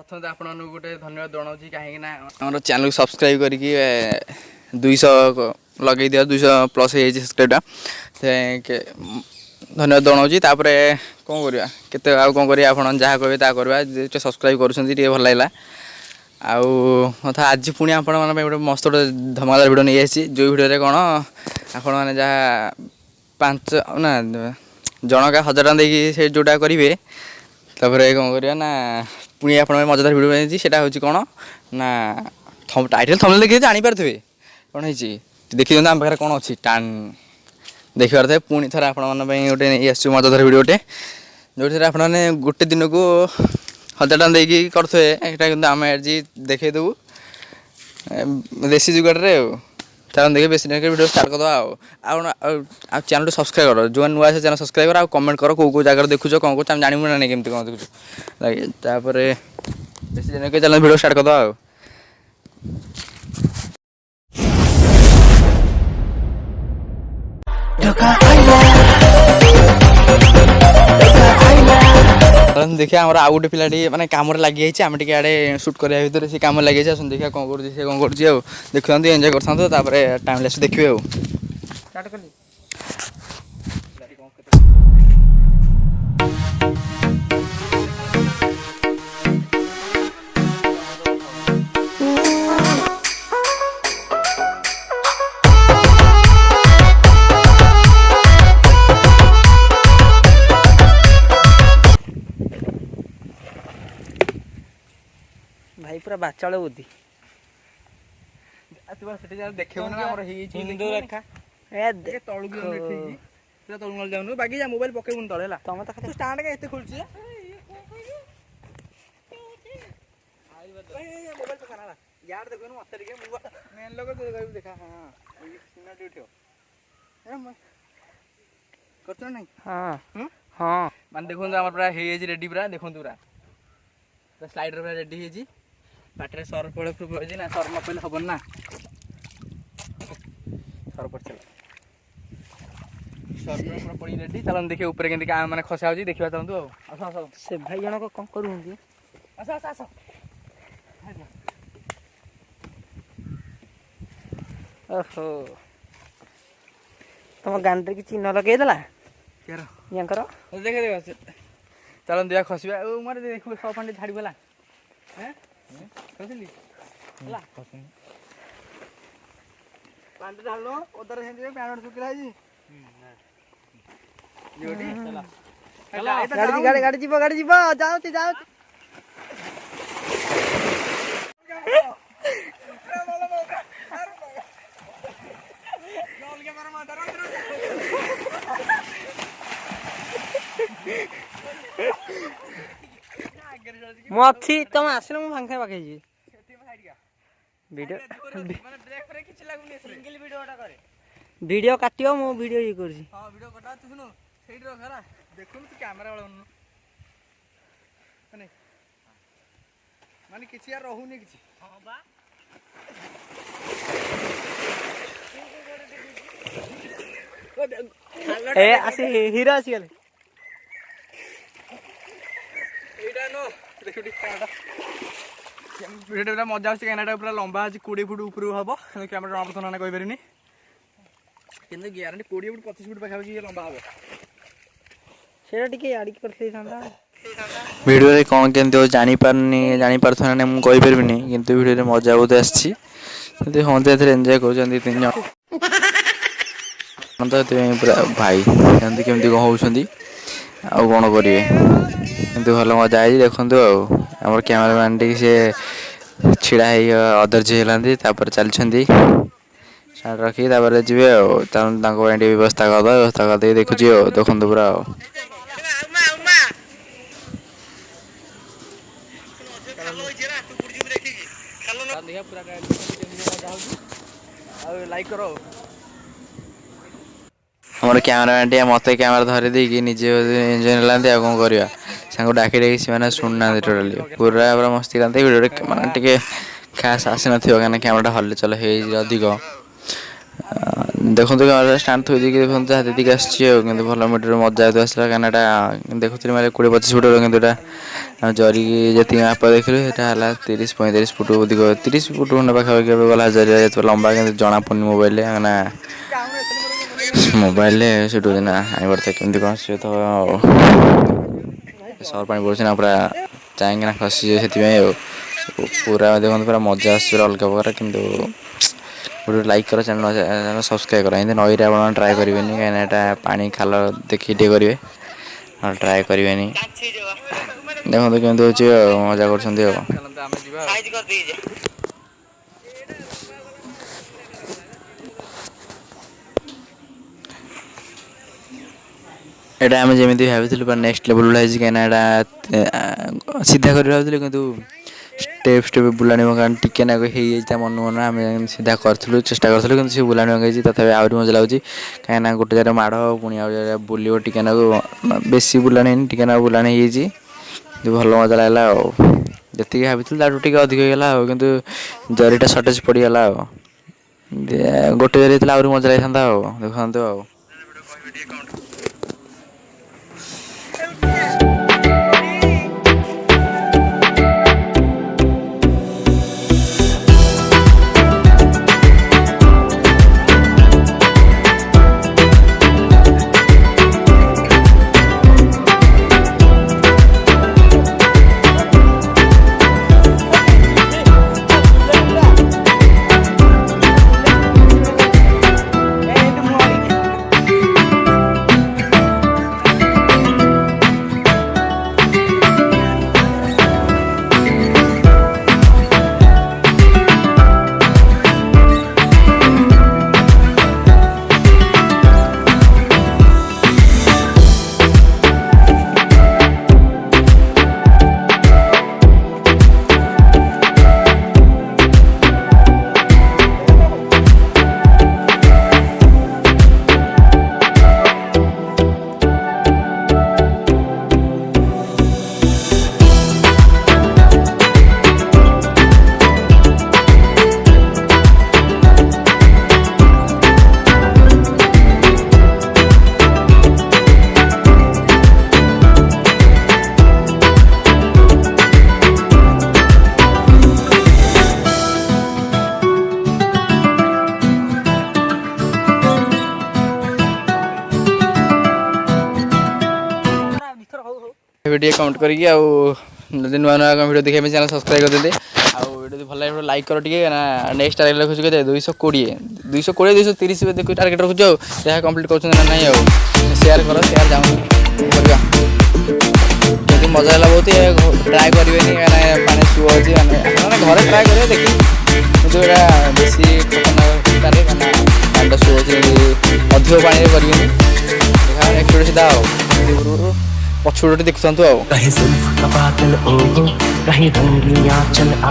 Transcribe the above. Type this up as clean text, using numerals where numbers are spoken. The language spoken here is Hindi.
प्रथम तो आपण गोटे धन्यवाद जनाऊँ कहीं आम चैनल को सब्सक्राइब करके 200 लगे दिया 200 प्लस हो सब्सक्राइबटा धन्यवाद जनाऊँ तापर कौन करवा केते आउ कौन करिया आपण जहाँ कहे ता करवा सब्सक्राइब करुँचे भल लगा आउ मत आज पुणी आपण मैंने गोटे मस्त गोटे धमादार भिडियो नहीं आसी जो भिडियो कौन आपण मैंने जहाँ 5 ना जनका 1000 टका देकी से जोटा करेंगे तापर कौन करवा ना पुणी आप मजादार भिडियो बनाई से कौन ना टाइटल थंबनेल देखिए जानीपारे कौन है देखिए आम पाखे कौन अच्छी टाण देखी पारे पुणी थर आप गोटे नहीं आस मजादार भिडियोटे जो आप गोटे दिन को 1000 टका देकी करेंगे आम आज देखे देवु देसी जुगाड़े चलो देखिए बेस वीडियो स्टार्ट कर चैनल सब्सक्राइब कर जो नुआ चैनल सब्सक्राइब कर कमेंट कर कौ जगह देखुच कौन कौन जानू ना नहीं केमती कौन देखुच बेस चैनल वीडियो स्टार्ट कर देखिए आम आउ गोटे पिला माने काम लगी आम टे आड़े सुट करा भितर से कम लगे देखिए कौन कर कौन कर देखते एंजय कर टाइम लैस देखिए भाई पूरा बाचाड़ बुद्धि देखे हिंदू रेखा तलू जाऊन बाकी जा मोबाइल पकेबुन तले तुम तो खाली स्टांड के खोलुची मोबाइल पका ना यार देखो मत मेन लोग देखा हाँ कर नहीं हाँ हाँ मान देखो पूरा रेडी पूरा देखो पूरा स्लाइडर पूरा रेडी है पाटे सर पड़े ना सर न पड़े हम ना सर पड़ चल सर पूरा पड़ी रेडी चलो देखिए ऊपर के मैंने खसा हो देखा चलतु आस से भाई जनक कौन करूँ आस आस आस ओहो तुम गांडे की चिन्ह लगे देला यार देखे देख चलो दिया खसवा मारे देखो 100 फंडे झाड़ी गला हैं खसली ला पांडे ढालो उधर हेंदे पैनट सुकिला जी जोडी चला गाड़ी जीव जाओ मथी तुम आसिल मु फांखा पाखे जी वीडियो वीडियो काटियो मु वीडियो ये करছি हां वीडियो कटा तू सुनो सेठी रो खरा देखु तू कैमरा वाला माने माने किछि यार रहउनी किछि हां बा ए आसी हीरो आसी गेले एटा नो देखो कैमरा वीडियो मजा आछी कैमरा पूरा लंबा अछि 20 फुट ऊपर हबो कैमरा आपण ना कहि परिनी किंतु ग्यारंटी 20 फुट 25 फुट पाखा ये लंबा हबो सेटा टिके याडी करथि थांदा वीडियो रे कोन केंते जानि पारथना ने मु कहि परबिनी किंतु वीडियो रे मजा बहुत आछी ते होंते एथरे एन्जॉय करछन्ती तीन जण तो पूरा भाई एमती केमती कौन होती आ कौन करेंगे एमती भल मजा आई देखु आम कैमेरामैन टी सी छिड़ा अधर्य होती चलती स्टार्ट रखी जी व्यवस्था करदे देखुची देखु पूरा लाइक करो हमारे कैमरामैन टी मत कैमेरा धरी देकी निजे एंजॉय लाते आ कौन करवा सांग डाकी डाकी से शुणुना टोटाली पूरा पूरा मस्ती करते वीडियो मैंने खास आसी ना कहीं कैमरा हल चल अधिक ଦେଖନ୍ତୁ କ୍ୟାମେରା ଷ୍ଟାଣ୍ଡ ଥୋଇ ଦେଇକି ଦେଖନ୍ତୁ ଯାହା ଯେତିକି ଆସିଛି ଆଉ କିନ୍ତୁ ଭଲ ମିଟର ମଜା ଯେହେତୁ ଆସିଲା କାହିଁକିନା ଏଇଟା ଦେଖୁଥିଲି ମାନେ 20-25 ଫୁଟର କିନ୍ତୁ ଏଇଟା ଜରିକି ଯେତିକି ମାପ ଦେଖିଲୁ ସେଇଟା ହେଲା 30-35 ଫୁଟ ଅଧିକ 30 ଫୁଟ ଖଣ୍ଡେ ପାଖାପାଖି ଏବେ ଗଲା ଜରିଆ ଯେତେ ଲମ୍ବା କିନ୍ତୁ ଜଣା ପଡ଼ୁନି ମୋବାଇଲରେ କାହିଁକିନା ମୋବାଇଲରେ ସେଠୁ ଦିନ ଆଣିବାର ଥାଏ କେମିତି କ'ଣ ଆସିବ ତ ସର ପାଣି ପଡ଼ୁଛି ନା ପୁରା ଚାହିଁକିନା ଖସିଯିବ ସେଥିପାଇଁ ଆଉ ପୁରା ଦେଖନ୍ତୁ ପୁରା ମଜା ଆସୁଛି ପୁରା ଅଲଗା ପ୍ରକାର କିନ୍ତୁ ଗୋଟେ ଲାଇକ୍ କର ଚ୍ୟାନେଲ୍ ସବସ୍କ୍ରାଇବ୍ କର ଏମିତି ନଈରେ ଆପଣ ଟ୍ରାଏ କରିବେନି କାହିଁକିନା ଏଇଟା ପାଣି ଖାଲ ଦେଖିକି ଟିକେ କରିବେ ଆଉ ଟ୍ରାଏ କରିବେନି ଦେଖନ୍ତୁ କେମିତି ହେଉଛି ଆଉ ମଜା କରୁଛନ୍ତି ଆଉ ଏଇଟା ଆମେ ଯେମିତି ଭାବିଥିଲୁ ପୁରା ନେକ୍ସଟ ଲେଭେଲ୍ ହେଇଛି କାହିଁକିନା ଏଇଟା ସିଧା କରି ଭାବୁଥିଲୁ କିନ୍ତୁ ଷ୍ଟେପ୍ ବୁଲାଣିବ କାରଣ ଟିକେ ନାକୁ ହେଇଯାଇଛି ତା ମନ ଆମେ ସିଧା କରିଥିଲୁ ଚେଷ୍ଟା କରିଥିଲୁ କିନ୍ତୁ ସେ ବୁଲାଣି ହେଇଛି ତଥାପି ଆହୁରି ମଜା ଲାଗୁଛି କାହିଁକିନା ଗୋଟେ ଜାଗାରେ ମାଡ଼ ପୁଣି ଆଉ ଜାଗାରେ ବୁଲିବ ଟିକେ ନାକୁ ବେଶୀ ବୁଲାଣି ହେଇନି ଟିକେ ନାକୁ ବୁଲାଣି ହେଇଯାଇଛି ଭଲ ମଜା ଲାଗିଲା ଆଉ ଯେତିକି ଭାବିଥିଲୁ ତାଠୁ ଟିକେ ଅଧିକ ହେଇଗଲା ଆଉ କିନ୍ତୁ ଜରିଟା ସର୍ଟେଜ୍ ପଡ଼ିଗଲା ଆଉ ଗୋଟେ ଜରି ହେଇଥିଲା ଆହୁରି ମଜା ଲାଗିଥାନ୍ତା ଆଉ ଦେଖନ୍ତୁ ଆଉ ভিডিও কমেন্ট করিকি আউ যদি নূয়া নূয়া ভিডিও দেখে আমি চ্যানেল সবসক্রাইব করে আউ ভিডিও ভাল লাগে লাইক কর টিকে না নেক্সট টার্গেট রখুছি কেতে 220 230 দেখু টার্গেট রখুছি আউ দেখা কমপ্লিট করছেন না নাই আউ শেয়ার কর শেয়ার যাও করিবা যদি মজা লাগলা বহুত ট্রাই করিবেনি মানে শু আছে মানে ঘরে ট্রাই করে দেখি কিন্তু এটা বেশি খতরনাক তারে কারণ পানিটা শু আছে ଅଧିକ ପାଣିରେ କରିବେନି দেখা ନେକ୍ସଟ ভিডিଓ ସିଧା ଆଉ ପଛପଟେ ଦେଖୁଥାନ୍ତୁ ଆଉ।